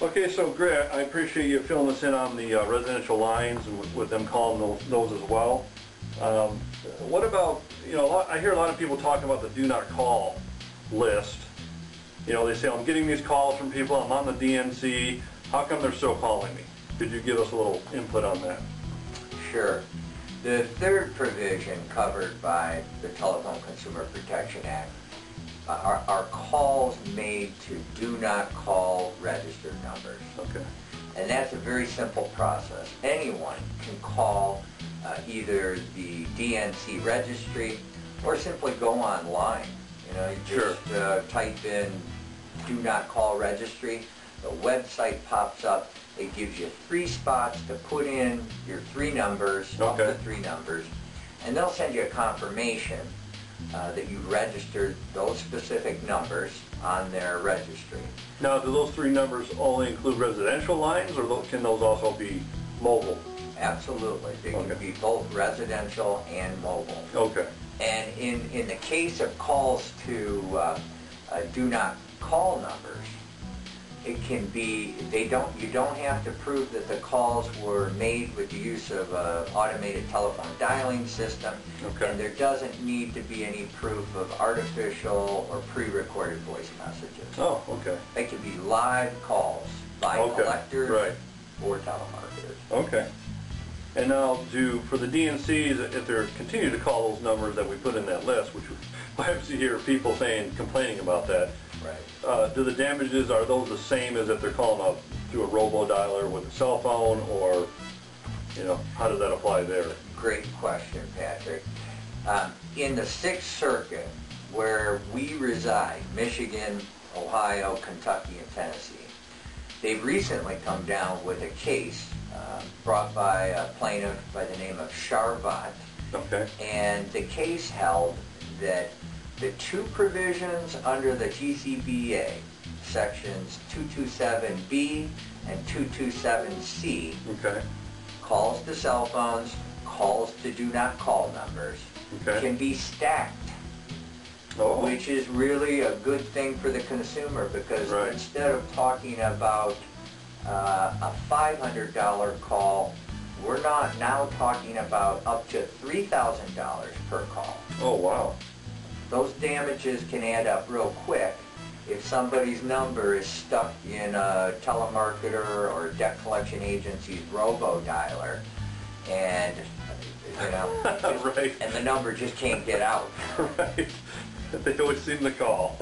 Okay, so great. I appreciate you filling us in on the residential lines and with them calling those as well. What about, I hear a lot of people talking about the do not call list. They say, I'm getting these calls from people, I'm on the DNC, how come they're still calling me? Could you give us a little input on that? Sure. The third provision covered by the Telephone Consumer Protection Act are calls made to do not call registered numbers. Okay. And that's a very simple process. Anyone can call either the DNC registry or simply go online. You just type in do not call registry. The website pops up. It gives you 3 spots to put in your 3 numbers, up to 3 numbers, and they'll send you a confirmation that you registered those specific numbers on their registry. Now, do those 3 numbers only include residential lines, or can those also be mobile? Absolutely. They can be both residential and mobile. Okay. And in the case of calls to do not call numbers, it can be, you don't have to prove that the calls were made with the use of an automated telephone dialing system, and there doesn't need to be any proof of artificial or pre-recorded voice messages. Oh, okay. They can be live calls by collectors or telemarketers. Okay. And now, for the DNCs, if they're continue to call those numbers that we put in that list, which I obviously hear people complaining about that. Right. Do the damages, are those the same as if they're calling up through a robo-dialer with a cell phone, or, how does that apply there? Great question, Patrick. In the 6th Circuit, where we reside, Michigan, Ohio, Kentucky, and Tennessee, they've recently come down with a case brought by a plaintiff by the name of Charvat. Okay. And the case held that the 2 provisions under the Tcpa, sections 227B and 227C, calls to cell phones, calls to do not call numbers, can be stacked. Which is really a good thing for the consumer, because instead of talking about a $500 call, we're not now talking about up to $3,000 per call. Oh, wow. Those damages can add up real quick if somebody's number is stuck in a telemarketer or debt collection agency's robo-dialer, and and the number just can't get out. Right. They always seem to call.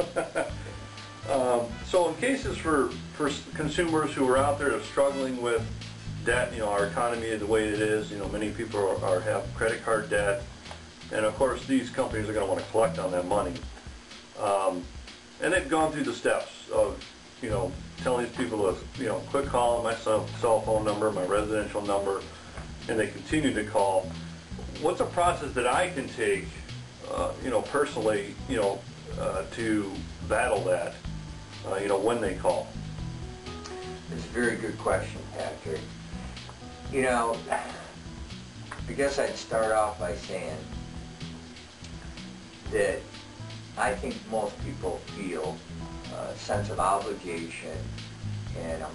So in cases for consumers who are out there that are struggling with debt, our economy the way it is, many people have credit card debt, and of course these companies are going to want to collect on that money. And they've gone through the steps of, telling these people to, quit calling my cell phone number, my residential number, and they continue to call. What's a process that I can take, personally, to battle that, when they call? It's a very good question, Patrick. I guess I'd start off by saying that I think most people feel a sense of obligation and a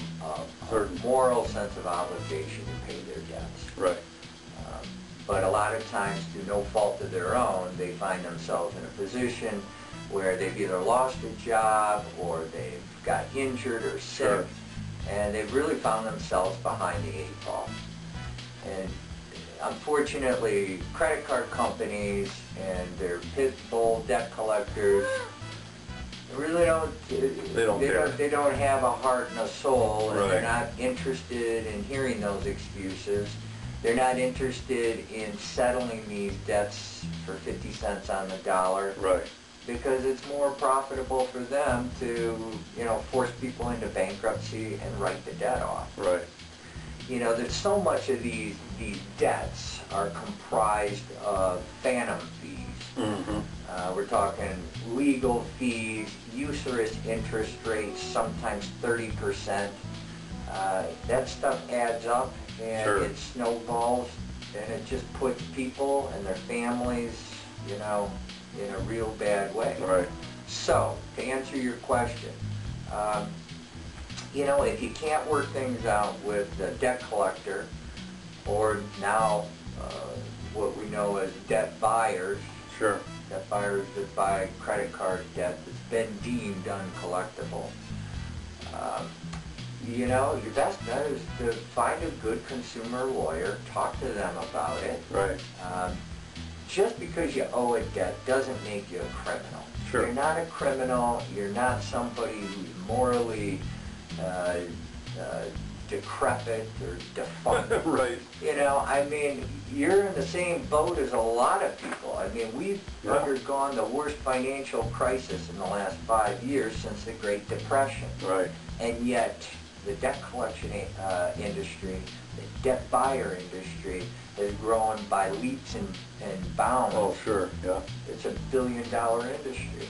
moral sense of obligation to pay their debts. Right. But a lot of times, through no fault of their own, they find themselves in a position where they've either lost a job or they've got injured or sick, and they've really found themselves behind the 8 ball. And unfortunately, credit card companies and their pit bull debt collectors really they don't have a heart and a soul, and they're not interested in hearing those excuses. They're not interested in settling these debts for 50 cents on the dollar. Right. Because it's more profitable for them to, force people into bankruptcy and write the debt off. Right. There's so much of these debts are comprised of phantom fees. Mm-hmm. We're talking legal fees, usurious interest rates, sometimes 30%. That stuff adds up, and it snowballs, and it just puts people and their families, in a real bad way. Right. So, to answer your question, you know, if you can't work things out with the debt collector, or now what we know as debt buyers, Sure. debt buyers that buy credit card debt that's been deemed uncollectible, you know, your best bet is to find a good consumer lawyer, talk to them about it. Right. Just because you owe a debt doesn't make you a criminal. Sure. You're not a criminal. You're not somebody who's morally decrepit or defunct. Right. You know, I mean, you're in the same boat as a lot of people. I mean, we've undergone the worst financial crisis in the last 5 years since the Great Depression. Right. And yet, the debt collection industry, the debt buyer industry, has grown by leaps and bounds. Oh, sure. Yeah. It's a billion-dollar industry.